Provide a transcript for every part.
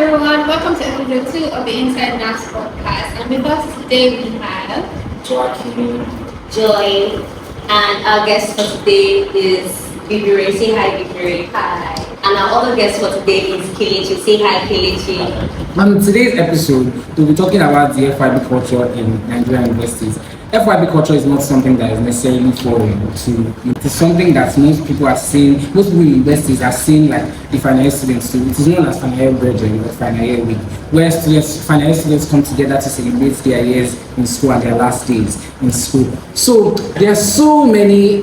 everyone, welcome to episode 2 of the Inside Maths podcast. And with us today we have Joaquin. Joy, and our guest for today is Bibire. Say hi, Bibire. Hi. And our other guest for today is Kelechi. Say hi, Kelechi. On today's episode, we'll be talking about the FYB culture in Nigerian universities. FYB culture is not something that is necessarily foreign to. It is something that most people are seeing, most people in universities are seeing like the final year students do. It is known as final year brethren or final year week, where final year students come together to celebrate their years in school and their last days in school. So there are so many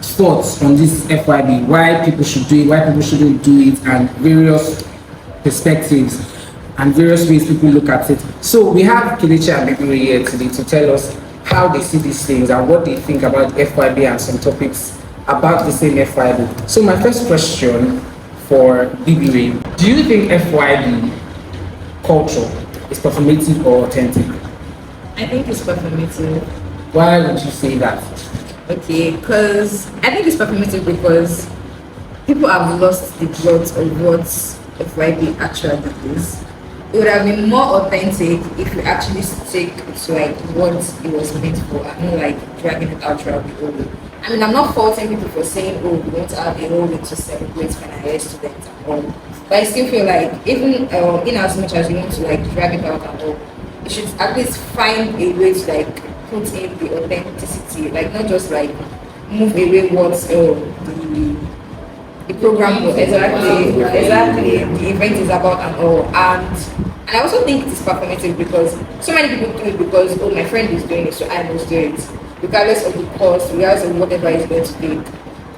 thoughts on this FYB, why people should do it, why people shouldn't do it, and various perspectives and various ways people look at it. So we have Kelechi and Bibire here today to tell us how they see these things and what they think about FYB and some topics about the same FYB. So my first question for Bibire, do you think FYB culture is performative or authentic? I think it's performative. Why would you say that? Okay, because I think it's performative because people have lost the plot of what FYB actually is. It would have been more authentic if you actually stick to like what it was meant for and not like dragging it out throughout the whole week. I mean, I'm not faulting people for saying, oh, we want to have a whole week to celebrate final year students and all. But I still feel like even in as much as you want to like drag it out and all, you should at least find a way to like put in the authenticity, like not just like move away what the program was exactly the event is about and all. And I also think it is performative because so many people do it because my friend is doing it, so I must do it, regardless of the cost, regardless of whatever is going to take.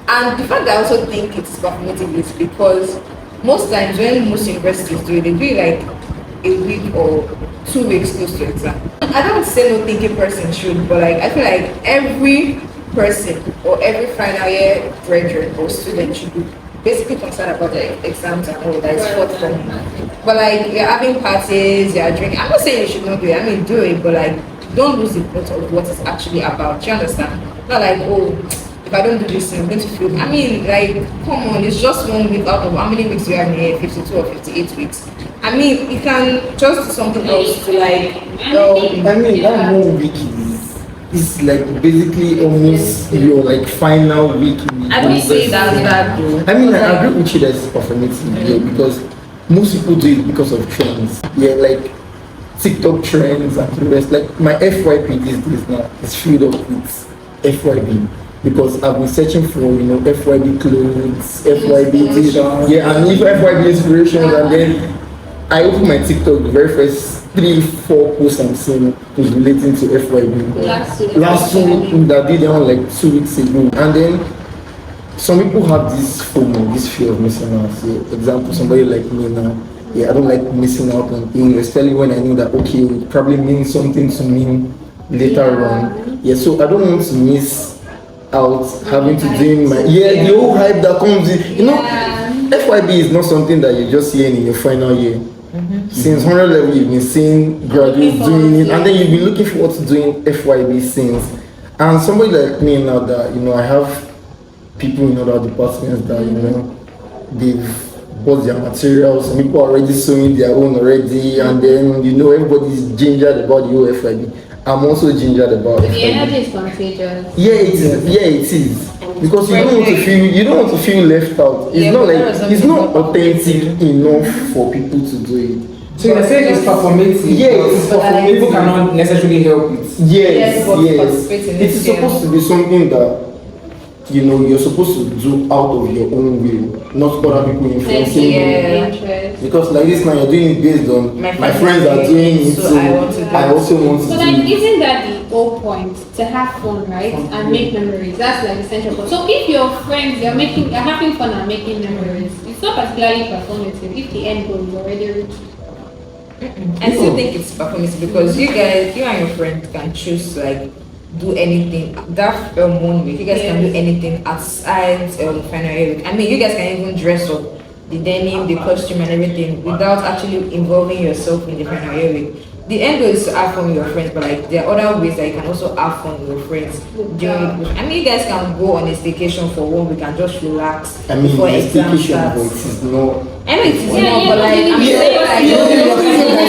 And the fact that I also think it is performative is because most times when most universities do it, they do it like a week or 2 weeks close to exam. I don't say no thinking person should, but like I feel like every person or every final year graduate or student should be basically concerned about the exams and all that is forthcoming. But like you're having parties, you're drinking. I'm not saying you should not do it. I mean do it, but like don't lose the plot of what it's actually about. Do you understand? Not like if I don't do this, I'm going to feel. I mean, like, come on, it's just 1 week out of how many weeks we have in a year? 52 or 58 weeks. I mean, you can just do something else to like. I mean, that 1 week is like basically almost your like final week. I don't say that though. I mean, I agree with you that it's performative because most people do it because of trends. Yeah, like TikTok trends and the rest. Like my FYP these days now is filled up with FYB. Because I've been searching for, FYB clothes, FYB t-shirts, and even FYB inspirations, and then I opened my TikTok, the very first 3-4 posts I'm seeing was relating to FYB. Last week, that did on like 2 weeks ago, and then some people have this FOMO, this fear of missing out. So, example, somebody like me now, I don't like missing out on things, especially when I know that it probably means something to me later on. So I don't want to miss out having to do the whole hype that comes in. FYB is not something that you're just seeing in your final year. Since 100 level you've been seeing graduates doing it, and then you've been looking forward to doing FYB since. And somebody like me now that I have people in other departments that they've bought their materials, some people are already sewing their own already, and then everybody's gingered about the whole FYB. I'm also gingered about it. The energy is contagious. It is. Because you don't want to feel left out. It's not authentic enough for people to do it. So you're saying it's performative? It's performative. People cannot necessarily help it. Yes. It is supposed to be something that you're supposed to do out of your own will, not other people influencing you. Because like this now, you're doing it based on my friends are doing it, so I also want to do it. So like, isn't that the whole point? To have fun, right? And make memories. That's like the central point. So if your friends, you're having fun and making memories, it's not particularly performative if the end goal is already reached. I still think it's performative because you and your friend can choose to like do anything that 1 week. You guys can do anything outside final year week. I mean, you guys can even dress up the denim, the costume, and everything without actually involving yourself in the final year week. the end goal is to have fun with your friends, but like there are other ways that you can also have fun with your friends during. I mean, you guys can go on a staycation for 1 week and just relax I mean, before the exam staycation, but starts. it is not. I know it is Yeah, not, yeah, but but like I'm you- saying like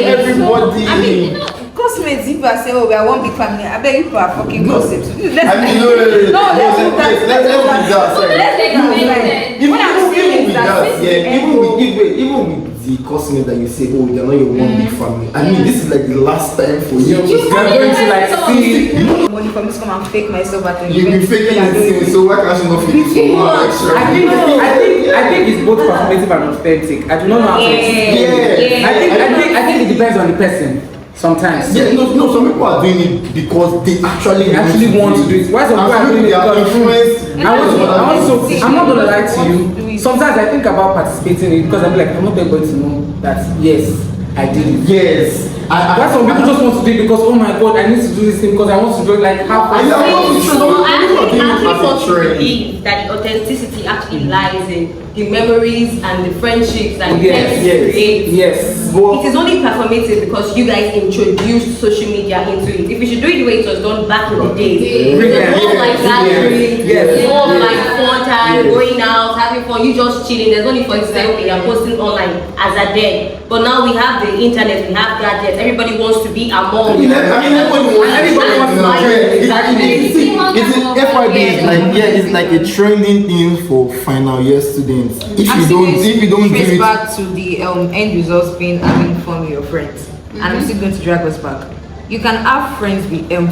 Everybody. I mean, cosmates, if I say, oh, we are one big family, I beg you for a fucking gossip. I mean, no, let's do that. Let's do that. Sorry. Let's take No, it no. like, Even what I'm even saying with is that that, since yeah, the even with the cosmate that you say, oh, they're not your one big family. I mean, this is like the last time for you. You're going to like see. money for me to come and fake myself at an You've been event. faking it since, so why can't you not fake it for one extra? I think it's both performative and authentic. I do not know how to explain it. I think it depends on the person. Sometimes. Yeah, no, some people are doing it because they actually Want to do it. Why some people are doing it? They are influenced. I'm not gonna lie to you. Sometimes I think about participating in it because I'm like, I'm not going to know that yes, I did it. Yes. Why some people just want to do it because oh my god, I need to do this thing because I want to do it like half. I know. So I People are actually, doing it as a want to trend. believe that the authenticity actually lies in the memories and the friendships that you Yes, guys create. yes. It is only performative because you guys introduced social media into it. If we should do it the way it was done back in the days, it was more like gathering, more like fun time, going out, having fun, you just chilling. There's only for selfie and posting online as a dead. But now we have the internet, we have gadgets. Everybody wants to be among. Everybody wants to trend. It's FYB is like it's like a trending thing for final year students. If you don't do trace it, back to the end results being having fun with your friends, and I'm still going to drag us back. You can have friends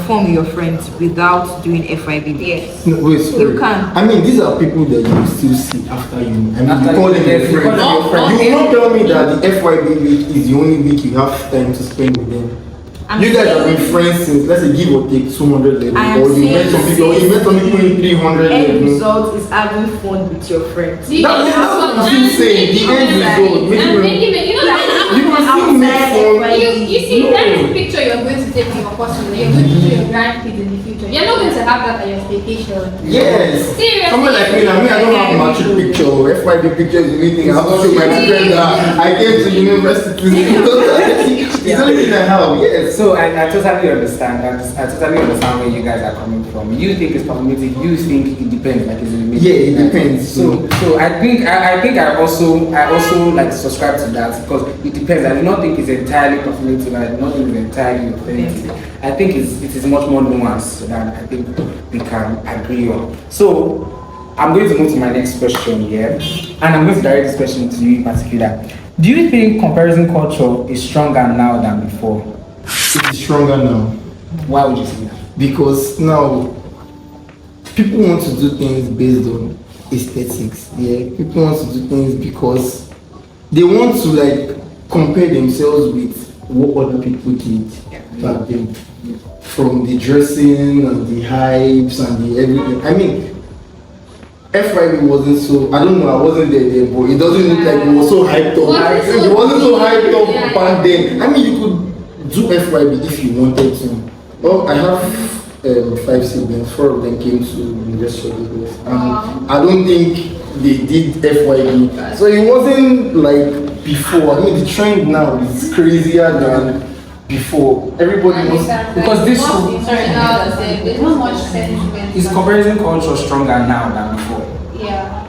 fun with your friends without doing FYB. Yes. no, wait, sorry. You can. I mean, these are people that you still see after you. I mean, After you call you, them yes, your you call friends. them your friends. You will not tell me that the FYB week is the only week you have time to spend with them. You guys have been friends since, let's say, give or take 200 level, I am or you met some saying people, or you met some people in 300 End level. result is having fun with your friends. That's what I'm saying. The end result. You know that You can still make fun. you see that picture you're going to take to your customer, you're going to show your grandkids in the future. You're not going to have that at your staycation. Yes. Seriously. Someone like me, I don't have a matric picture or FYB picture is the only thing I have to show my children that I came to university. It's the only thing I have, yes. So I totally understand. I totally understand where you guys are coming from. You think it's performative. You think it depends. Like it's in the middle. Yeah, it depends. So I think I also like subscribe to that because it depends. I do not think it's entirely performative. I do not think it's entirely authentic. I think it is much more nuanced than I think we can agree on. So I'm going to move to my next question here, and I'm going to direct this question to you in particular. Do you think comparison culture is stronger now than before? It is stronger now. Why would you say that? Because now people want to do things based on aesthetics. Yeah, people want to do things because they want to like compare themselves with what other people did back then. From the dressing and the hypes and the everything. I mean, FYB wasn't so, I don't know, I wasn't there, but it doesn't look like it was so hyped up. It wasn't so hyped up back then. I mean, you could do FYB if you wanted to. Well, I have 5 siblings, 4 of them came to University of Lagos. I don't think they did FYB. So it wasn't like before. I mean, the trend now is crazier than before. Everybody wants, because this there's not much sentiment. is comparison culture stronger now than before. Yeah.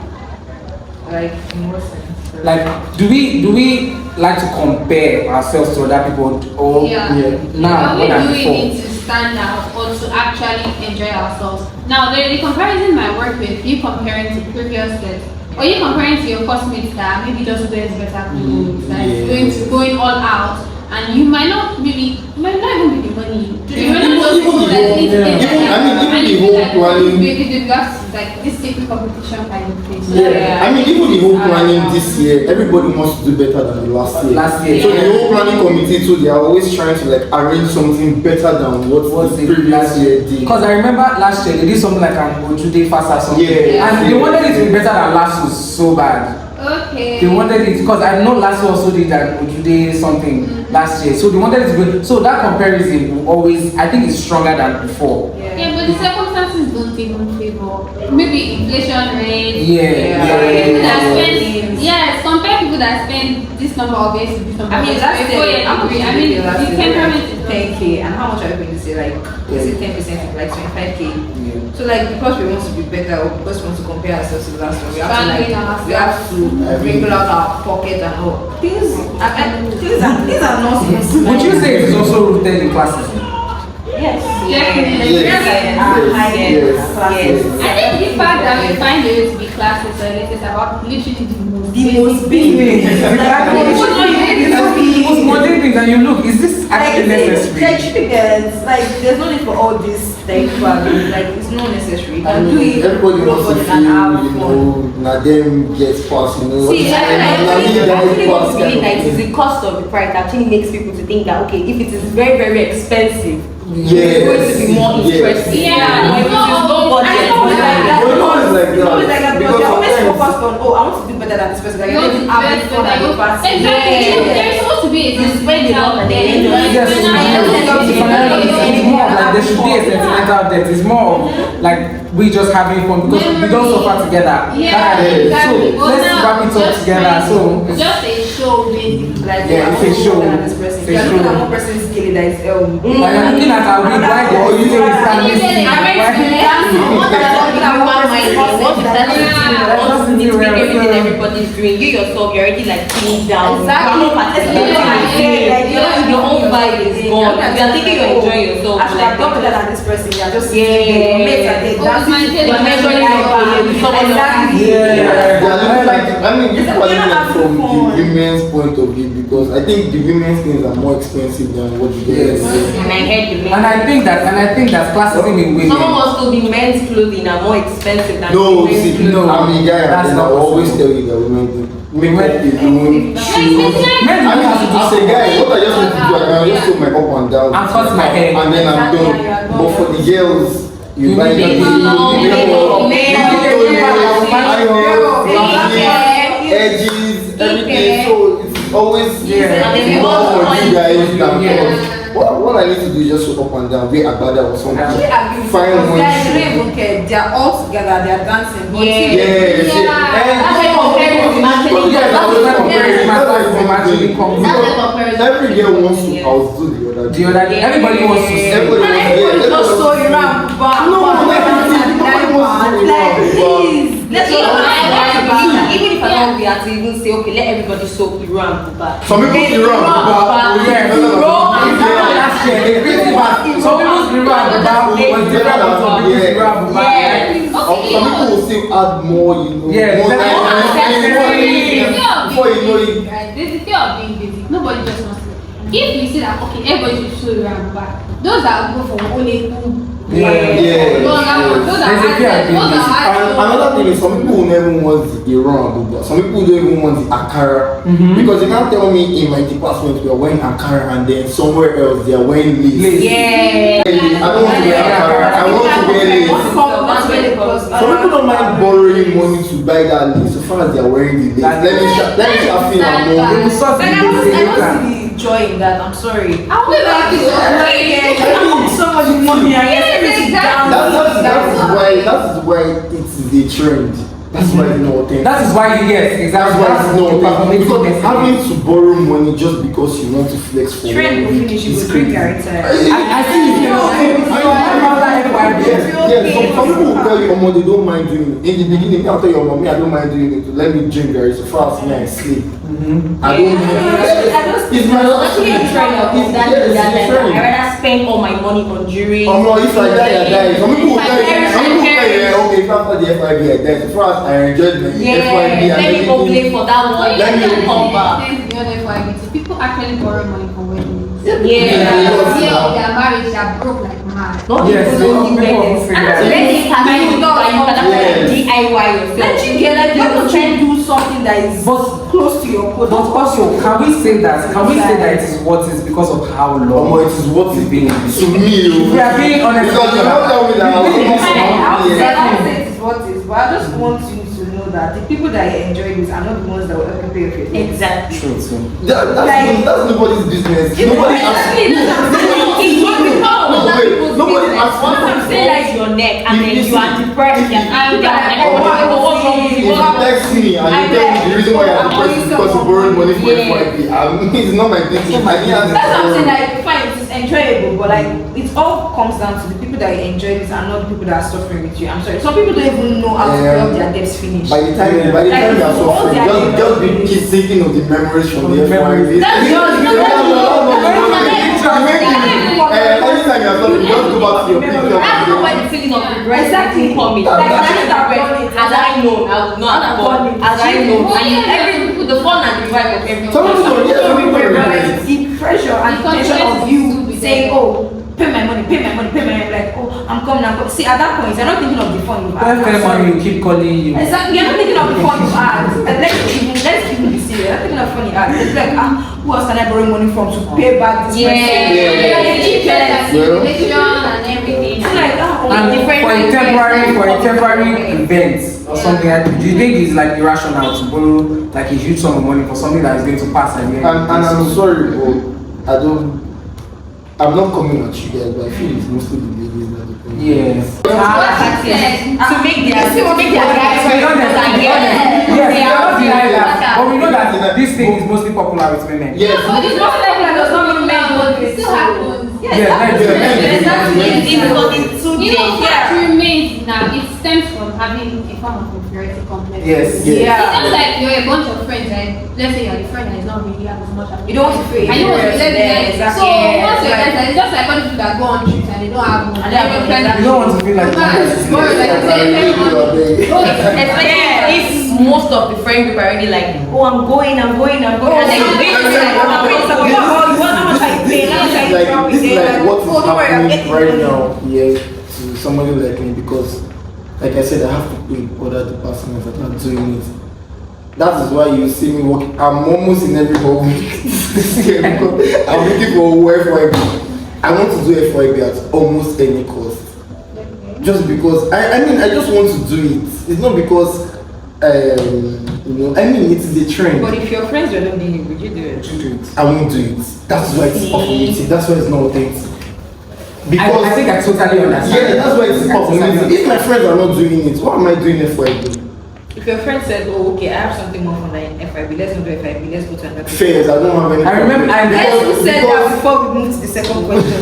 Like in what sense? Like, do we like to compare ourselves to other people or now more What than we do before? need to stand out or to actually enjoy ourselves. Now, the comparison might work with you comparing to previous years, or you comparing to your classmates that maybe just wears better clothes, that is going all out, and you might not not even be the money. You might not just go like this. even the whole planning. Maybe that's like this secret competition kind of thing. Yeah, I mean, even the whole planning this year, everybody wants to do better than the last year. So the whole planning committee too, they are always trying to like arrange something better than what the previous year did. Because I remember last year they did something like an Ojude fast or something. And they wanted it to be better than last year so bad. Okay. They wanted it because I know last year also did an Ojude something last year. So they wanted it to be, so that comparison will always, I think it's stronger than before. Yeah, but the circumstances don't even favor. Maybe inflation rate. Yeah. People that spend, yes, compare people that spend this number of years to this number. I mean, of last years. year, how much I did mean, you pay last the year? temperament is 10K, and how much are you going to say? Like, is it 10%, like 25K? Yeah. So, like, because we want to be better, or because we want to compare ourselves to the last one, we have to, Spending like, ourselves. we have to wrinkle out our pocket and all. Things are nonsense. Would you say it is also rooted in classism? Yes. Definitely. Yes. I think the fact that we find the way to be classes or it is about literally The most basic. The most modern things, and you look, is this actually necessary? Like chickens, like there's no need for all this technically. Like it's not necessary. You can do it. Everybody wants to Nobody feel, can have you fun. know, now them gets past, you know. See, I and actually want to believe that kind it is the cost of the price that actually makes people to think that okay, if it is very, very expensive, it's going to be more interesting. Yeah. If it is low budget, It's like that. Always like that, because Because you're always sometimes- focused on, oh, I want to do better than this person. Like, You you're want to not having invest fun at your party. Exactly. There's supposed to be a sentimental at the debt. end of the Yes, it's more of like there should be a sentimental debt. It's more of like we just having fun because we don't suffer together. Yeah, exactly. So let's wrap it up together. So just a show, basically. Like, Yeah, it's a show. This person. It's a You're looking show. at one person's scale that is when you're looking at our big why do you think it's time everybody's doing. You yourself, you're already like feeling down. Exactly. You're not participating. Like, Your own vibe is gone. You're thinking you're enjoying yourself. Actually, like, I've done better than this person. You're just Yeah. your mates are there. That's my it. taste. You're measuring your value with someone else. Exactly. Yeah, like, I mean, you It's probably not like from the fun. women's point of view because I think the women's things are more expensive than what you get. Yes. And I heard the and I think that classism in women. someone wants to be men's clothing are more expensive than No, women's see, clothing. No. I'm a guy That's and I not always possible. tell you that women is doing shoes. Men I do mean, have to do as a guy, what I just need to do, I can just put my up and down. And cut my hair. And then I'm Exactly, done. you are done. But for the girls, you You buy need them. Edges, everything. So it's always Yeah. more for you guys than Yeah. for us. What I need to do is just go up and down, wear agbada or something. Actually, I agree with Find you, one because guys, shoe. they don't even care. They are all together. They are dancing. But Yeah. see, Yes, Yeah. That's why comparison actually Yes, I was not comparing myself That's from actually comparing. That's why comparison Every girl wants to Yeah. outdo the other. The other day, everybody wants to see. Everybody and wants everybody to just so you see. but No, like, please, let's So, not even if I don't be able to even say, okay, let everybody soak the ram back. Some people see wrong, but Yes. Last year, they really bad. Some people's river was different from some people's river. some people will still add more, you know. Yeah, more that's than- what before you know it. Right, there's the fear of being basic. Nobody just wants to. If you see that, okay, everybody should show around back. Those that go for only who. Yeah. Those are There's a fear of being those basic. And another thing is, some people will never want the Iran, but some people don't even want the Akara. Because you can't tell me in my department we are wearing Akara and then somewhere else they are wearing lace. Yeah. I don't want to wear Akara, I want to wear lace. Some people don't mind borrowing money to buy that lace so far as they are wearing the lace. Let me shall feel I'm They will more. sort Like, the I don't basic see later. the joy in that. I'm sorry. I would like to. So much money and yes, everything down. That is why it is a trend. That's why it's not authentic. That is why you get That's exactly why it's not authentic. Because performative. having to borrow money just because you want to flex for Trend will finish. You is will drink crazy. your I see it. Yes, some people will tell you, Omo, they don't mind doing it. In the beginning, I'll tell you, Omo, me, I don't mind doing it. Let me drink Gary so far as me I sleep. I don't know. It's my Actually, I'm trying to It's- that yes, that it's I trend. rather spend all my money on jewelry. Omo, if I die, I die. Some people will If I tell you, perish, some I people will tell you, perish. okay, if after the FYB I die, so far as I enjoyed my FYB Yeah, and let me go play everything. for that one. Let me come back. People actually borrow money for weddings. Yeah. The year of their marriage, they are broke like mad. Not Yes, people don't people give will them. figure And out. then they can do it, but you can actually Yes. DIY yourself. Let you get like you try and do something that is But close to your code. But also, can we say that? Can we say that it is what is because of how long? Omo, it is what it's it's been? to me. We are being honest. Because you don't tell me that I was You almost I would say yeah. it is what it is, but I just want you to know that the people that enjoy this are not the ones that will help you pay for it. Exactly. True, too. That's nobody's business. Nobody has. Exactly. It's what we call other people's nobody Once I'm saying like your neck and then you are depressed, you're angry, if you text me and you tell me the reason why you're depressed is because you borrowed money for FYP, it's not my thing. That's what I'm saying, like, fine, it's enjoyable, but like, it all comes down to the people that enjoy this and not the people that are suffering with you. I'm sorry. Some people don't even know how to pay off their debts finished. By the time you are suffering, just keep thinking of the memories from the FYP. Anytime you're talking, just go back to your picture. I don't know why the feeling of regret exactly coming. Like as I know, I would not have gone. As I know, and the fun and the vibe of everything. The pressure and the tension of you saying, oh, pay my money, like, oh, I'm coming. See, at that point, you're not thinking of the fun you've had. When money, you keep calling you. Exactly, you're not thinking of the fun you've had. Let's even be serious. You're not thinking of fun you had. It's like, who else can I borrow money from to pay back this person? And everything. It's like, for a temporary event or something like that, do you think it's like irrational to borrow like a huge sum of money for something that is going to pass at the end? And I'm sorry, but I'm not coming at you guys, but I feel it's mostly the ladies that are coming. Yes. To make their guys But we know that this thing is mostly popular with women. Yes. But it's not popular, does not mean men don't. It still happens. You know, fact remains now, it stems from having a form of inferiority complex. Yes. It's just like you're a bunch of friends, and let's say you're a friend that is not really as much as you don't want to feel and you want to let them. So once you're like, it's just like all the people that go on trips and they don't have money. You don't want to feel like if most of the friend group are already like, oh, I'm going, and then this is like what is happening right now here to somebody like me, because like I said, I have to pay other departments that are doing it. That is why you see me working. I'm almost in every home. I'm looking for FYB. I want to do FYB at almost any cost. Just because I mean I just want to do it. It's not because I mean it's the trend. But if your friends were not doing it, would you do it? I won't do it. That's why it's off-limits. That's why it's not authentic. Because I think I totally understand. Yeah, that's why it's off-limits. If my friends are not doing it, what am I doing FYB? If your friend said, oh, okay, I have something more fun than FYB, let's not do FYB, let's go to another. Fairs, I don't have any. I remember. Let's said that before we move to the second question.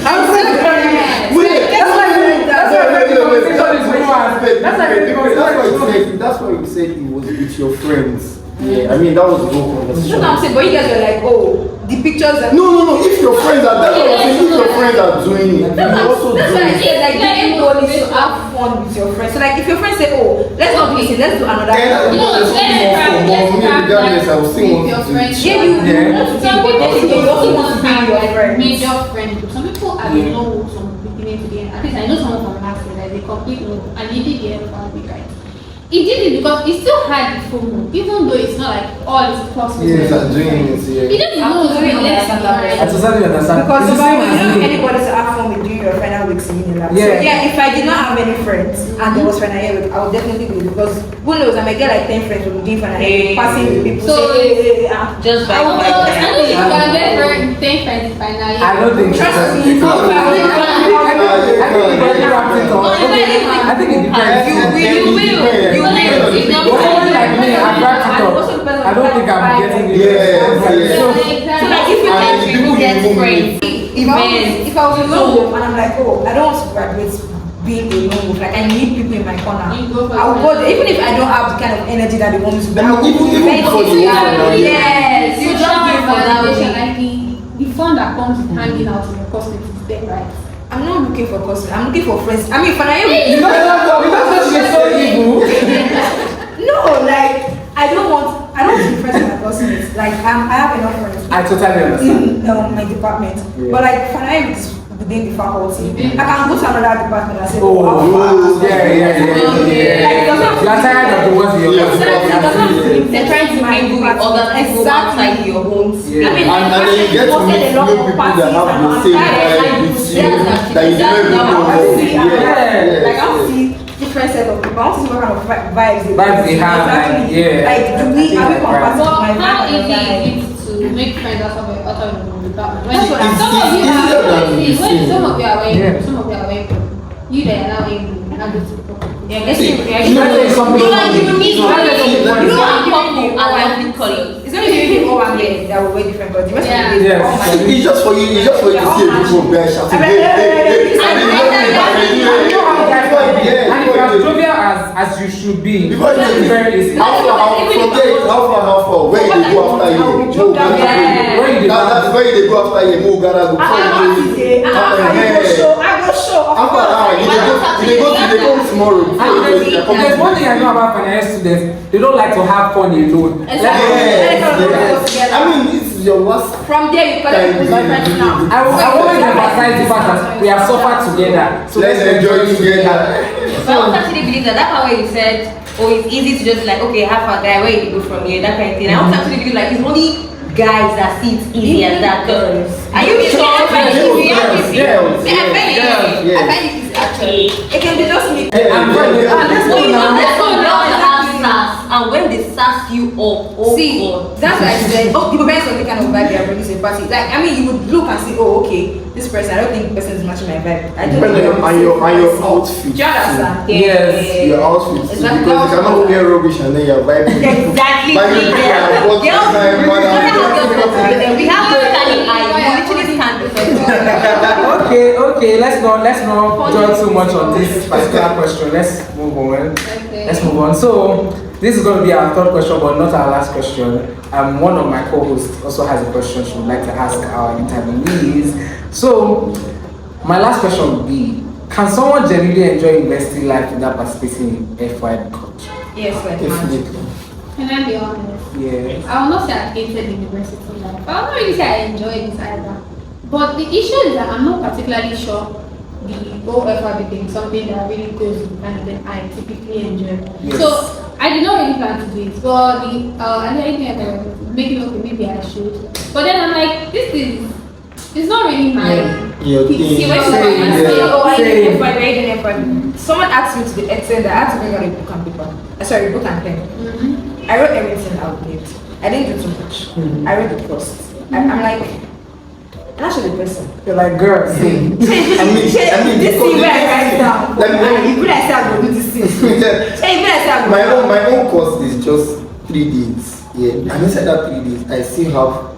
I'm saying, that's why you said it was with your friends. Yeah, I mean that was the whole conversation. That's what I'm saying, but you guys were like, oh, the pictures are No. If your friends are if your friends are doing it, you also do that's why I it. said like the end goal is to have fun with your friends. So like if your friends say, oh, let's not do this, let's do another And regardless, I will still want to do it. Some people also want to be your friend. major friend group. Some people are know from beginning to the end. At least I know someone from last year that they complete no, and he did the FYB, right? He did it because he still had the FOMO, even though it's not like all his classmates. Yes, I'm doing it. He just knows I totally understand. Because It's the if I same as didn't me. have anybody to have fun with during your final weeks in Unilag. Yeah. So yeah, if I did not have any friends and there was final year week, I would definitely do it because who knows, I might get like 10 friends from doing final year week, passing with people. So Just I don't think you can get very 10 friends by now. I don't think Trust I me, think it depends. You will. For someone like me, I wrapped it up. I don't think I'm getting it. So like if you let people get friends, if I was alone and I'm like, oh, I don't want to graduate being alone with like I need people in my corner. I will go there, even if I don't have the kind of energy that they want me to be. I will even for the Yes, you just give validation. Like the fun that comes with hanging out with your classmates is there, right? I'm not looking for customers. I'm looking for friends. I mean, when I no, like I don't want to be friends with my classmates. Like I have enough friends. I totally understand. In my department, but like when I was within the faculty, I can go to another department and say, You're tired of the ones in your class. they're trying to mingle with other people outside your homes. And then you get to meet new people that have the same vibe with you that you never know. Like I see different set of people. I want to see what kind of vibes Vibes they have, exactly. yeah. Like are we compatible with my How vibe? easy it is to make friends out of your department. When It's some of you easier than are you when think. some of you are wearing Yeah. some of you are wearing you that are now able to have this Yeah, guess See, you You know, there's something You like you funny. meet You know, there's something funny. you are couple and like colleagues. It's only if you all one year that will wear different clothes. The rest of the days, Yes. all matching. It's just for you. It's just for you to see a group of guys shouting. Hey, hey, hey! And you know how guys are. And if you're as jovial as you should be, Before you it's take very easy. how far, from there, how far, where you dey go after you? Mo Ghana go. Where you dey go? That's where you dey go after you. Mo Ghana go. Before you dey. I go show. After that, you dey go tomorrow. And there's one thing I know about finance students, they don't like to have fun alone. Yes. I mean, this is your last. From there you collect with my friends now. I will always emphasize the fact that we have suffered together. So Let's enjoy together. So I also actually believe that part where you said, oh, it's easy to just like, okay, have a guy, where you go from here, that kind of thing. I also actually believe like it's only guys that see it easy as that. Are you sure? I find it easy. I find it easy actually. It can be just me. I'm very Let's go now. And when they sass you up, oh See, God. that's why I said, it depends on the kind of vibe they are producing party. Like, I mean, you would look and see, oh, okay, this person, I don't think the person is matching my vibe. I don't Depending know. on your outfit. Do you understand? Yes. Your outfit. Because Exactly. you cannot wear rubbish and then you're vibing. Exactly. Vibing people are what time, madam. We have to study. I literally can't defend. Okay, let's not dwell too much on this particular question. Let's move on. Okay. Let's move on. So this is going to be our third question, but not our last question. One of my co-hosts also has a question she would like to ask our interviewees. So my last question would be: can someone genuinely enjoy university life without participating in FYB culture? Yes, like, Definitely. Can I be honest? Yes. I will not say I hated university life. I will not really say I enjoyed it either. But the issue is that I'm not particularly sure the whole FYB thing is something that really goes with the kind of thing I typically enjoy. Yes. So I did not really plan to do it. But I didn't make it okay, maybe I should. But then I'm like, it's not really my Your thing. See, when Same, someone asks me, yeah. oh, I Same. need FYB, someone asked me to the extent that I had to bring out a book and paper. Sorry, book and pen. Mhm. I wrote everything I would need. I didn't do too much. I wrote the first. I'm like, I'm actually the person. You're like, girl, sing. This thing where I write down. Let me- You could have said I'm going to do this thing. Hey, you could have said I'm going My own course is just 3 days. Yeah. And inside that 3 days,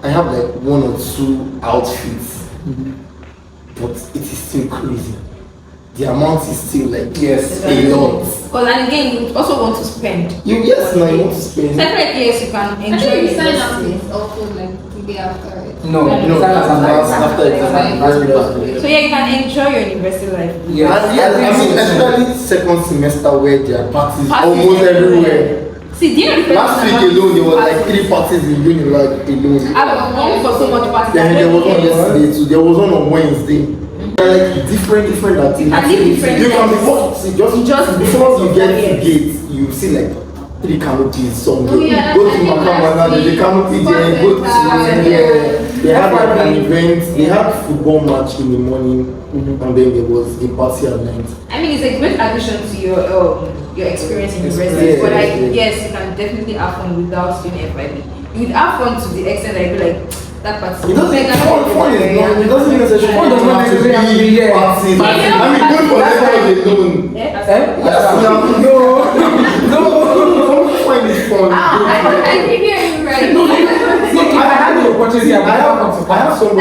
I have like 1 or 2 outfits. But it is still crazy. The amount is still like a lot. Because and again, you also want to spend. You want to spend. Separate years you can I enjoy think the sign up university. is also like the day after it. No, No, after exam. So yeah, you can enjoy your university life. Yes. And yes, I mean, especially second semester where there are parties Parties almost everywhere. everywhere. See, do you know the Last week alone, there was like 3 parties in Unilag alone. I've gone for so much parties. Then there was one yesterday too. There was one on Wednesday. Like different activities. And different You can things. see just before you get to gate, you see like 3 canopies somewhere. Oh, yeah, Go to I think Makama, that's the canopy there. Go to they had like an event. They had football match in the morning, and then there was a party at night. I mean, it's a great addition to your experience in university. Experience, But like, yeah. yes, you can definitely have fun without doing FYB. You would have fun to the extent that you be like that party. It doesn't. Fun is not. It doesn't necessarily. Fun does not have to necessarily be be parties. party. I mean, going for That's lectures alone. Yeah. Fun is fun. I think you're right. Look, if I had the opportunity, I have some.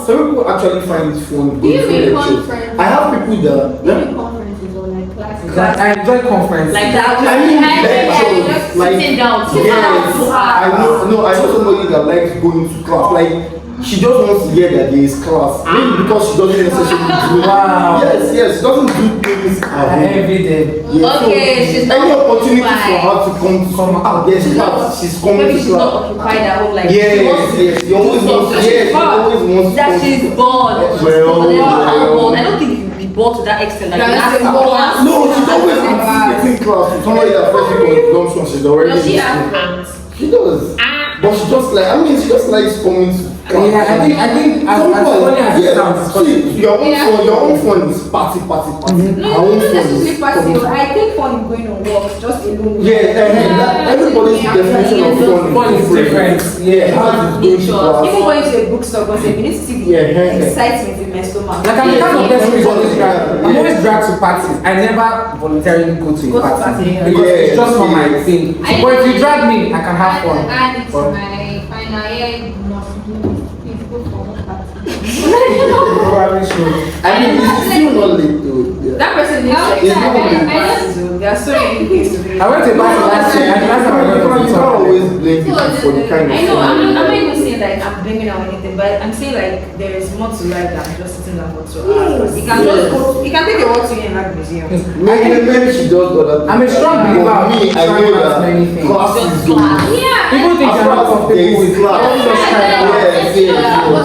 Some people actually find it fun. Do you going for mean lectures. conference? I have people that. Maybe conferences or like classes. I enjoy conference. Like that. I mean, lectures, like sitting down. yes, I know somebody that likes going to class. Like she just wants to hear that there is class. Maybe because she doesn't necessarily do. Wow. Yes, she doesn't do things at home. Every day. Yeah, Okay, so she's not any opportunity for occupied. her to come out, there's class. She's coming Maybe to she's not class. occupied at home like Yes. You always want. Yes, you always want. that she's bored. Well. I don't think you'd be bored to that extent. Like Yeah, that's that's a class. No, she's always anticipating class. Somebody that first week on consumption, she's already. Does she listening. have friends? She does. But she just like, she just likes coming to Yeah, I think as funny as it sounds, See, your own fun is party. No, Our it's own not fun necessarily is party. comedy. I think fun is going on walks just alone. Everybody's definition of fun fun is different. Yeah. How is going to Even going to a bookstore, because you need to see the excitement in my stomach. Like I'm the kind of person who is always dragged. I'm always dragged to parties. I never voluntarily go to a party because it's just not my thing. But if you drag me, I can have fun. And it's But- my final year must do this. Please go for a party. Probably should. I mean, it's still not late though. Yeah. That person needs to It's not explain really parties, though. There are so many things to do. I went to a party last year and last time I went You was can't always blame So, people for the kind of I know, fun. I'm not even saying like I'm blaming or anything, but I'm saying like there is more to life than just sitting down for 2 hours. You can just go, you can take a walk to Unilag Museum. Maybe she does other things. I'm a strong believer But of me, I trying know out many things. that class is good. Yeah. People think you're not comfortable with it. Always just try it out.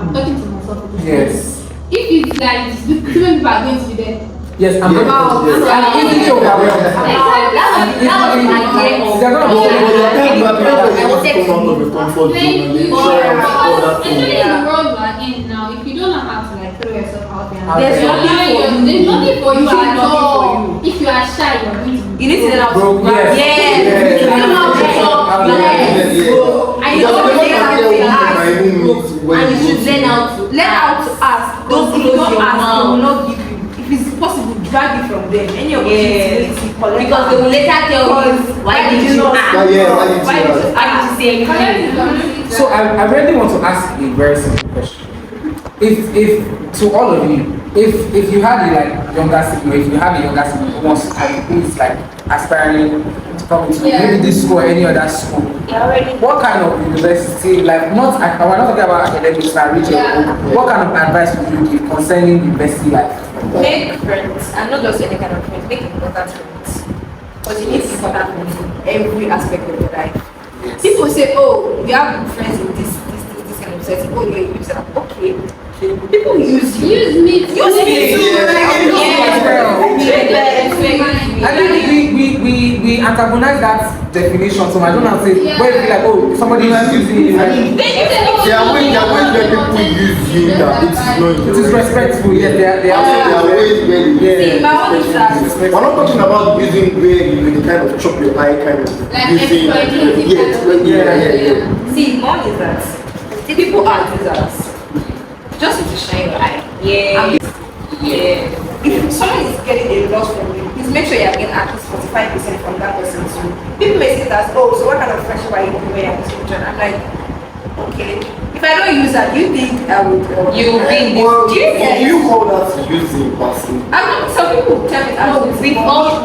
I'm talking to myself. Yes. If it's like too many people are going to be there. Yes, I'm going Wow. to. I'm easily overwhelmed. That was my idea of. They're gonna But be the time that people I want was to come out of the comfort zone Thank and they you. try and other Especially things. in the world we're in now, if you don't know how to like throw yourself out there, There's there's nothing for you There's at nothing for all. you. If you are shy, you're going to You need to learn how to Bro, yes. Yes. Yes. You don't know how to talk. Yes. Yeah. And you don't Because know they're not how to there ask. when I even meet when And you you should learn how to Learn how to ask. Don't Because if you close don't your ask, they will mouth. not give you. If it's possible, drag it from them. Any Yes. opportunity, collect Because they will later tell you why did you not ask? Why did you Why did you ask? Why did you say anything? So I really want to ask a very simple question. If to all of you, if you had a like younger sibling, if you have a younger sibling who wants to who is like aspiring to come into maybe this school or any other school, what kind of university, like not we're not talking about academics, like regional, what kind of advice would you give concerning university life? Make friends, and not just any kind of friends, make important friends. Because you need important friends in every aspect of your life. People say, oh, you have good friends in this kind of setting. Oh, you're a user. Okay. People use you. Use me. Use me too. I think we antagonize that definition, so I don't know how to say where you feel like, oh, somebody is using it. There are ways where people use you that it's not It is respectful, yes, they are There are ways where you Yeah. My own is that. We're not talking about using where you kind of chop your eye, kind of Like using. exploiting Yes, kind of- yeah. See, one is that the people are users. Just need to shine your eye. Yeah. Yeah. If someone is getting a lot from you, please make sure you are getting at least 45% from that person too. People may say that, oh, so what kind of friendship are you doing when you're with I'm like, okay. If I don't use that, do you think I would? You will be in this. Well, Do you get it? you call that using person? I know some people tell me No, that.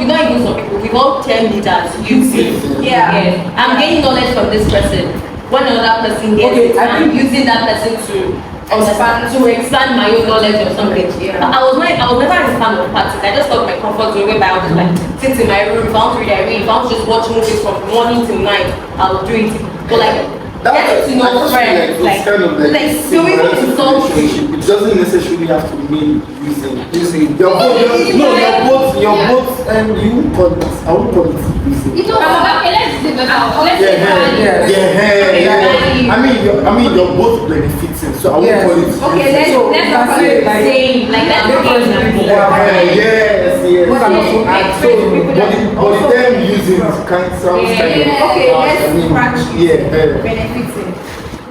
we don't even some people, we all tell me that using. Yeah. Yes. I'm gaining knowledge from this person. When another person gets Okay, it, I I'm think- using that person to expand my own knowledge or something. Yeah. I was never a fan of parties. I just felt my comfort zone whereby I was like sit in my room, if I want to read, I read. If I want to just watch movies from morning till night, I will do it. But like getting to know friends, it's kind of like so even insult me. relationship. It doesn't necessarily have to mean using. Your Your both, and you call it. I won't call it using. You know, okay, let's do better. Let's Yeah, say I mean, you're both benefiting, so I won't Yes. call it. Okay, let's So, let's that's not it, like- Same, like that's Different people who are Yes. who can also Yeah. act. So, but them using it kind of sounds kind of. Okay, I let's mean, scratch yeah. benefiting.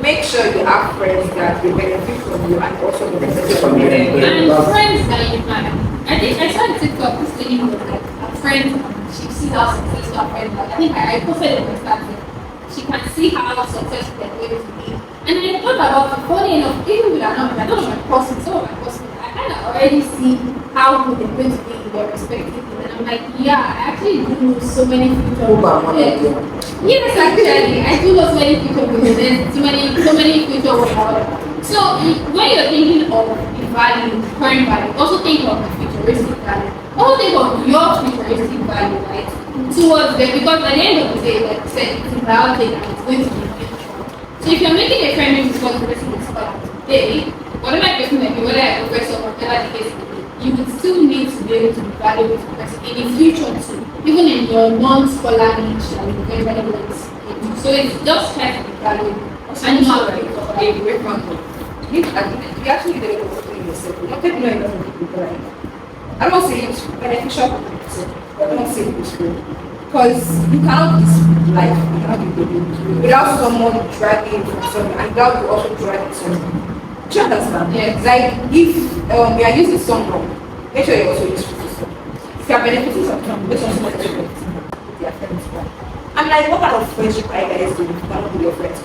Make sure you have friends that will benefit from you and also benefit from them. And friends that you can. I think I saw the TikTok this lady was like a friend. She sees how successful her friend. Like, I think I posted it on starting. She can see how successful they're going to be. And I thought about it. Funny enough, even with another, I don't know my person, some of my person, I kind of already see how good they're going to be in their respective field. And I'm like, yeah, I actually do so many future. Yes, actually, I do know so many future business, so many future work. So when you're thinking of the value, current value, also think of the futuristic value. Also think of your futuristic value, right? Towards them, because at the end of the day, like I said, it's a biology and it's going to be future. So if you're making a friend because the person is called today, whatever person might be, whether a professor or whatever the case may be, you would still need to be able to be valuable to the person in the future too, even in your non-scholar niche that you eventually want to do. So it's just try to be valuable. And you have like you actually did it for yourself. Not people know enough of people like I don't say it's beneficial for yourself. I don't say it's good. Because you cannot be life, you cannot be good without someone driving from somewhere and without you also driving somewhere. Do you understand? Yes. Like if you are using someone, make sure you also use someone. If you are benefiting someone, make sure someone is benefiting their friends. I'm like, what kind of friendship are you guys doing if you cannot be your friends?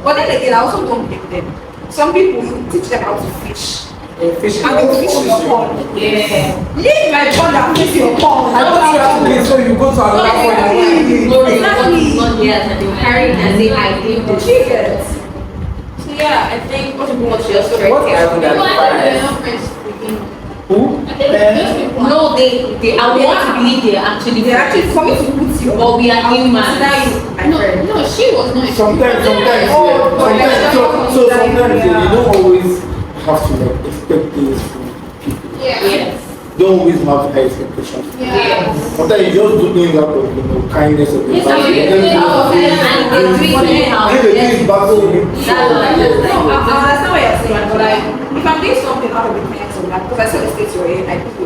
But then again, I also don't blame them. Some people, you teach them how to fish. Fish And they fish in your pond. Yeah. Leave my pond and fish your pond. I don't see so you go to another point. Exactly. Yes, and you carry it and say, I did this. Chickens. So yeah, I think what you want to just What I would Well, I think they're advise. not friends with him. Who? I think those people are- No, I want to believe they're actually They're actually coming to put you But we are humans. Consider you my No, friend. no, she was not. Sometimes, yeah. Oh, Sometimes, so sometimes yeah. you don't always have to like expect things from people. Yeah. Yes. Don't always have high expectations. Yeah. Sometimes you just do things out of kindness of Yes, the I family. mean, And then and they do it anyhow. they do it back to you. That's what I just No, I think. understand what you're saying, but like, if I'm doing something out of the kindness of that, because I saw the state you're in, I think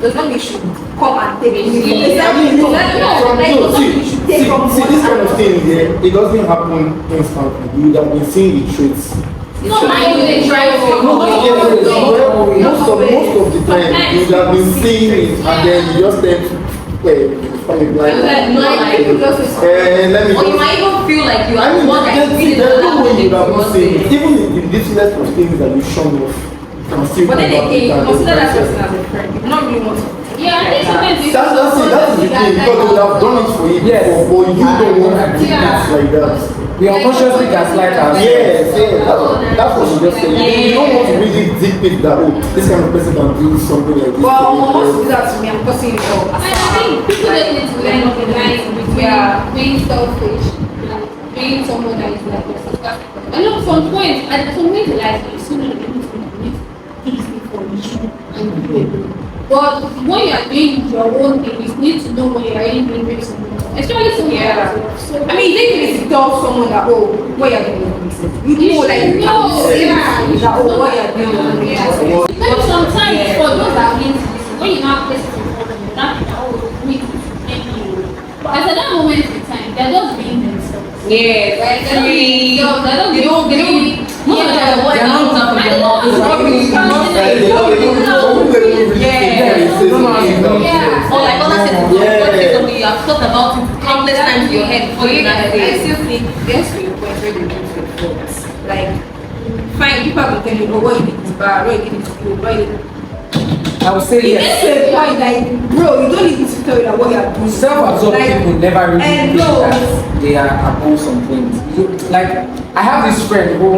there's no need you should come and take it. I mean, see this kind of thing here, it doesn't happen instantly. You have been seeing the traits. No, I even try to. Most of the time you have been seeing it and then you just tend to from a blind eye. Like, people just Let me Or you just might even feel like you I are the mean, one that there's really no way you have not doesn't seen it. Even in the littlest of things that you show off, you can still But then come back again, you and consider that express person it. as a friend. You not really want to. Yeah, I think sometimes you That's it. That is the thing. Because they would have done it for you Yes. before, but you don't want to do Yeah. things like that. We unconsciously gaslight ourselves. Yes, that's what she just said. You don't want to really deep it that this kind of person can do something like this. Well, once you do that to me, I'm causing it all. And I think people just need to learn the line between being selfish and being someone that is like your sister. I know some point, at some point in life, you still need to be easy for you and do it. But when you are doing your own thing, you need to know when you are really doing something. Especially someone Yeah. so I mean, you need to tell someone that, oh, what you're doing makes sense. You know, like, you know, can say yeah. that, oh, what you're doing makes Yeah. sense. Maybe sometimes for those that are being listen, when you now place it in front of you, that oh, we thank you. But at that moment in time, they're just being themselves. Yeah, Right? free. They don't They don't, most of the time, what They're comes not- out of their mouth is not really Or like other things, something you have thought about it countless times in your head before you can I say it. still think there's to a point where they do feel faults. Like, fine, people will tell you, oh, what you did is bad, what you did is good, what you did. I would say It yes. gets to a point, like, bro, you don't need me to tell you that what you're doing. Self-absorbed Like, people never really and think no. that they are above some things. Like, I have this friend who,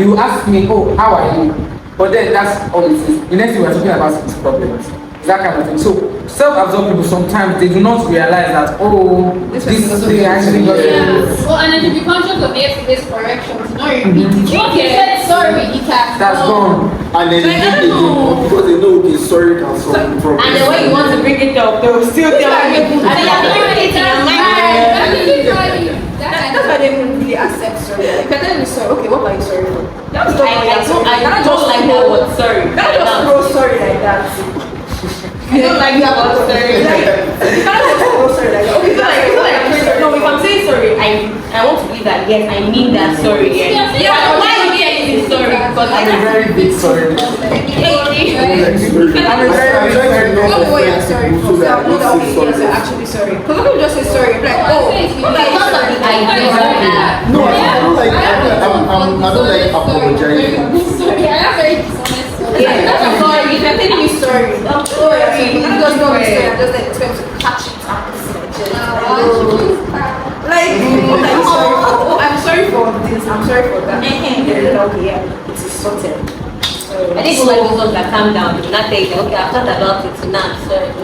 you ask me, oh, how are you? But then that's all it is. The next thing we're talking about is problems. That kind of thing. So, self-absorbed people sometimes they do not realize that, oh, This this person doesn't thing actually Yeah. doesn't. Well, and then to be conscious of yesterday's corrections, not repeat it. Once you said sorry, it has That's gone. And then they think they do because they know okay, sorry can solve the problem. And then when you want to bring it up, they will still tell you. And then you have to bring it in your mind. That's why they don't really accept sorry. Like, if you're telling me sorry, okay, what are you sorry for? That's not I what don't like that word, sorry. Can't just throw sorry like that. I don't like that word, sorry. Like, you can't just throw sorry like that. Okay, No, if I'm saying sorry, I want to believe that yes, I mean that sorry. Yeah. Yeah, why are you saying sorry? Because I'm a very big sorry. I'm trying to know Don't know what you're offend sorry people for. so that I So don't that say okay, yes, you're sorry. actually sorry. Because some people just say sorry, like, oh, because of the idea that No, I don't like. I don't like apologizing. yeah, sorry, if you're telling me sorry, I'm sorry. I'm just not sorry. I'm just like expect to catch it up. Like, what are you sorry for? Oh, I'm sorry for this. I'm sorry for that. Yeah, okay, yeah, it's sorted. I think like those ones that calm down, do not take okay, I've thought about it, so now I'm sorry. No.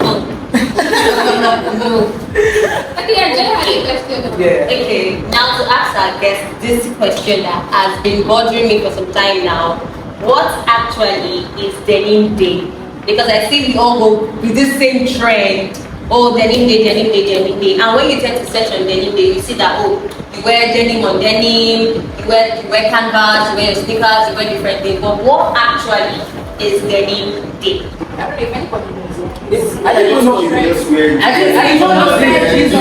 Okay, yeah, generally, let's go. Yeah. Okay, now to ask our guest this question that has been bothering me for some time now. What actually is denim day? Because I see we all go with this same trend. oh, denim day, denim day, denim day. And when you tend to search on denim day, you see that, oh, you wear denim on denim, you wear canvas, you wear your sneakers, you wear different things. But what actually is denim day? I don't know if anybody knows it. I don't know if you just wear it. I don't know if it's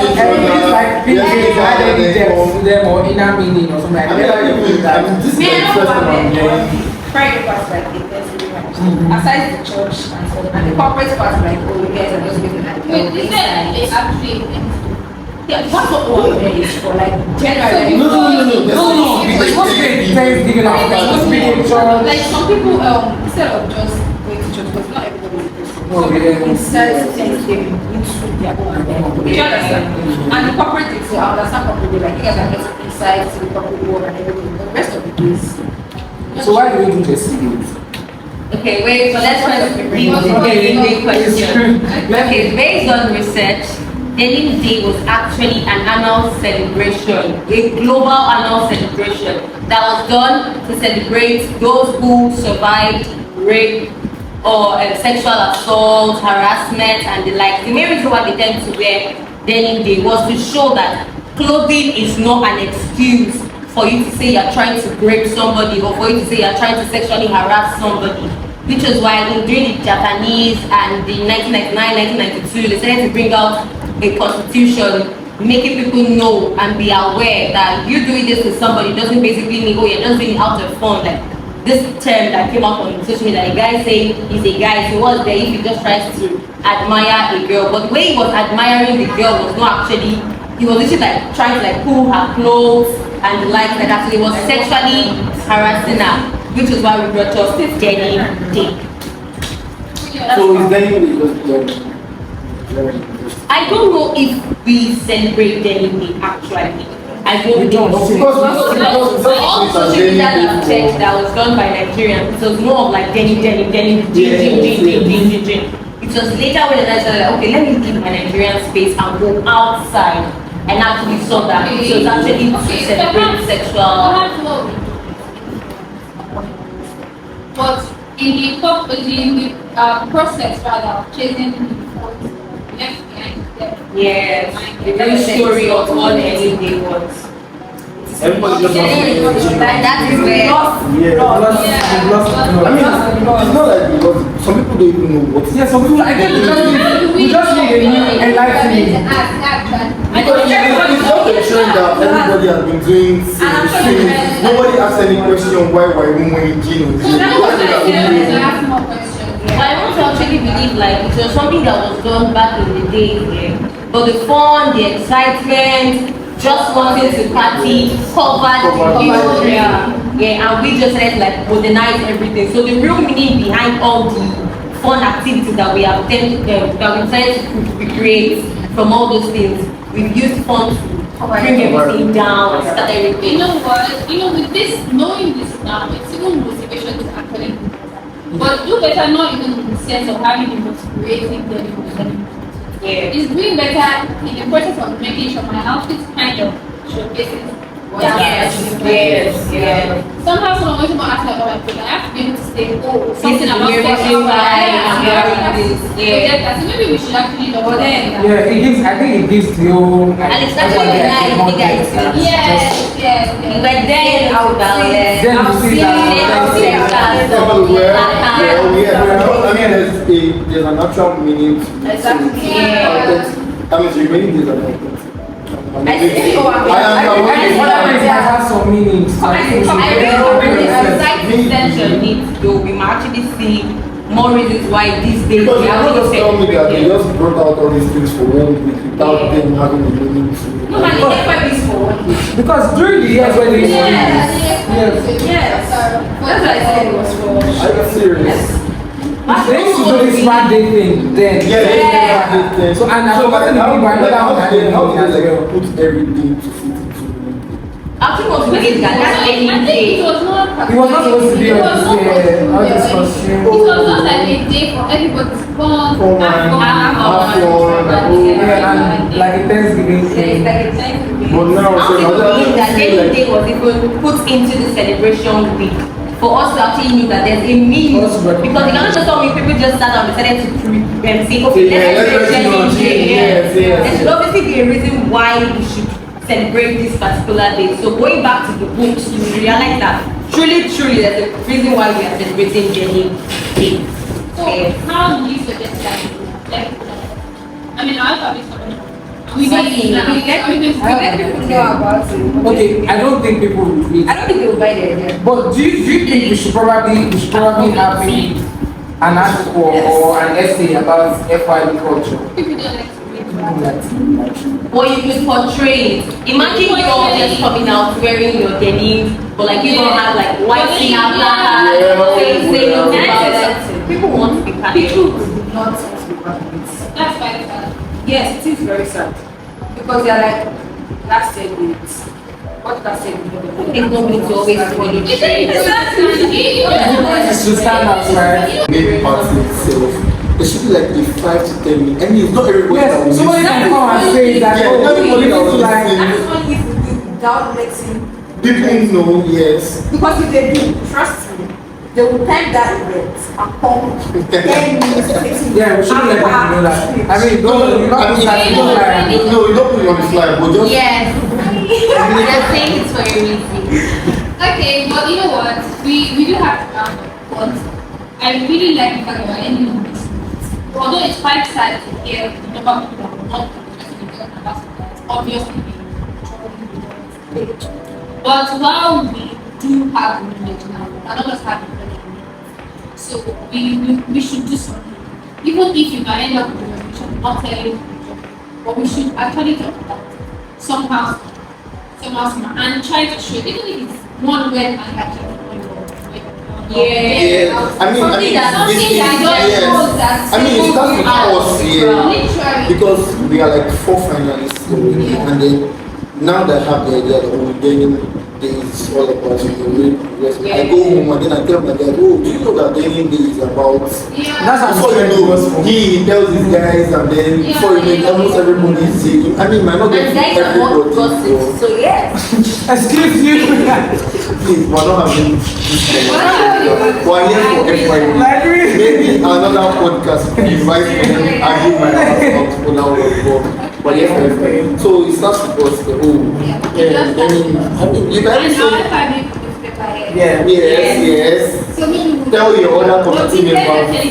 like people added depth to them or inner meaning or something like that. This is the first time I'm hearing. Friday was like the best very much. Aside the church and so and the corporate part like, oh, you guys are just making like Wait, is that actually yeah, that's what one day is for like January. No. It's supposed to be Thanksgiving after. It's supposed to be in church. like some people instead of just going to church, because not everybody is Christian. Oh, yeah. Instead of Thanksgiving into their own identity. You understand? And the corporate thing, so I understand corporate day, like you guys are getting insights to the corporate world and everything. But the rest of the days. So why do we do just see it? Okay, wait, so let's first read the denim day question. Okay, based on research, denim day was actually an annual celebration, a global annual celebration that was done to celebrate those who survived rape or sexual assault, harassment, and the like. The main reason why they tend to wear denim day was to show that clothing is not an excuse for you to say you're trying to rape somebody or for you to say you're trying to sexually harass somebody. Which is why during the Japanese and the 1999-1992, they started to bring out a constitution making people know and be aware that you doing this to somebody doesn't basically mean, oh, you're just doing it out of fun. Like this term that came up on social media, a guy saying he's a guy, so what's there if he just tries to admire a girl. But the way he was admiring the girl was not actually, he was literally like trying to like pull her clothes and the like that. So he was sexually harassing her. Which is why we brought us this denim day. So is denim because I don't know if we celebrate denim day actually. I don't know. because So all social media that checked that was done by Nigerians, it was more of like denim. It was later when I said like, okay, let me leave my Nigerian space and go outside and actually saw that it was actually to celebrate sexual. But in the process rather of chasing the left behind them. Yes, the real story of what denim day was. everybody just wants to That is where. I mean, it's not like because some people don't even know what. Yeah, some people, I think we just need a new enlightenment. Because it's not a trend that everybody has been doing since. Nobody asks any question why we're even wearing jeans. I want to actually believe like it was something that was done back in the day, yeah. But the fun, the excitement, just wanting to party, covered history, yeah, and we just had like modernize everything. So the real meaning behind all the fun activities that we have tend to recreate from all those things, we've used fun to bring everything down and start everything. You know what? You know, with this, knowing this now, it's even motivation to actually do better. But do better not even in the sense of having the most creative thing. Yeah. It's doing better in the process of making sure my outfit kind of showcases what Yes. Somehow someone wants to ask like, oh my God, I have to be able to say, oh, something is about very sexual right, yeah. So maybe we should actually know then. Yeah, I think it gives you. And it's actually nice, you guys. Yes. But then I would Then you see that. I mean, there's an actual meaning to Exactly. that means remaining is an authentic. I think other things have some meanings. We might actually see more reasons why these days Because we you are just tell me that they just brought out all these things for 1 week without them having a meaning to it. No, but the FYB is for 1 week. Because during the years when they Yes. That's what I said it was for. Are you serious? they used to do this one day thing then. Yeah. So and I've forgotten the people I know that one how as did they well. put everything to fit into one day? I think what we did that that's any I think day. it was not. It was not supposed to be It on was not this all this supposed to be. costume. It was just like a day for everybody to fun, Fun, have Yeah, and like a Thanksgiving thing. But now, I so think I that feel any like day was even put into the celebration week for us to actually know that there's a meaning. Because you cannot just tell me people just sat down and decided to say, okay, let's celebrate Gen Z. There should obviously be a reason why we should celebrate this particular day. So going back to the books, you realize that truly, there's a reason why we are celebrating Gen Z. So how do you suggest that? Like, I mean, I'll probably we let people know about it. Okay, I don't think people will read. I don't think they will buy the idea. But do you think we should probably have an article or an essay about FYB culture? If you don't like to read, Or you could portray it. Imagine you're just coming out wearing your denim, but like you don't have like white snapper, people want to be packaged. People do not want to be packaged. that's why it's Yes, it is very sad. Because they're like, last 10 minutes. What last 10 minutes? It's not going to always follow the trend. It's to stand out, right? Maybe party itself. There should be like a 5 to 10 minutes. I mean, it's not everybody that will Yes, somebody can come and say that. Yeah, not everybody that will like. listen. That's only if you do without letting People know, yes. Because if they do, trust me, they will time that event and come 10 minutes. Yeah, we shouldn't let people know that. I mean, don't I mean, no, you don't put it on the slide, but just Yes. They're saying it's for a reason. okay, but you know what? We do have to round up, but I really like the fact that we're ending on this. Although it's quite sad to hear the number of people that will not interested in becoming ambassadors, obviously but while we do have the knowledge now, none of us have the knowledge. So we should do something. Even if you can end up with a resolution, not telling people, but we should actually talk about it somehow and try to show it, even if it's one word and actually yeah. I mean, something that just shows that I mean, it starts with us, yeah. literally. Because we are like 4 finalists already, and then now that I have the idea that we're getting days all about it, I go home and then I tell my dad, oh, do you know that dating day is about? Yeah. That's Before you know, he tells his guys, and then before you know, almost everybody is saying, I mean, might not get And guys are what everybody. gossip. So yes. Excuse you. Please, we're not having this conversation. We're here for FYB. Maybe another podcast can invite me and argue my ass out for now. But yes, FYB. So it starts with us, the whole. Yeah, I mean, you can And say, our family newspaper here. Yeah. yes. So maybe we Tell your other committee members.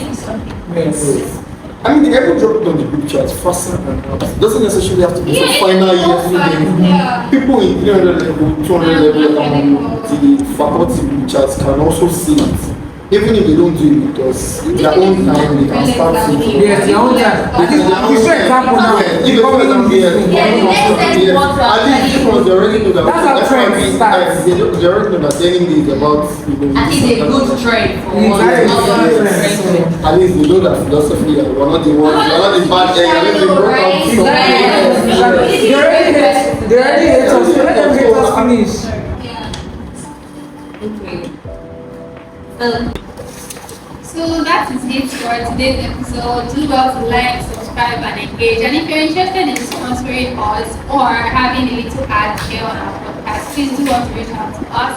Yes. I mean, they ever drop it on the group chat faster and faster. It doesn't necessarily have to be for final year thing. Yeah. People in 300 level, 200 level, the faculty group chats can also see it. Even if they don't do it with us, in their own time, they can start seeing it. Yes, your own time. They can- You show example now. Yeah, if they come and Yeah, the next time you want to at least because they already know that That's how trend FYB starts. they already know that dating day is about, I think it's a good trend for us. Exactly. Not a Yes. trend. at least they know that philosophy that we're not the ones, we're not the bad egg, at least they brought out something. They already hate us. So let them hate us finish. Yeah. Okay. So that is it for today's episode. Do well to like, subscribe, and engage. And if you're interested in sponsoring us or having a little ad here on our podcast, please do want to reach out to us.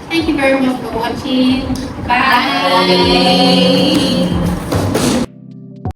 Thank you very much for watching. Bye.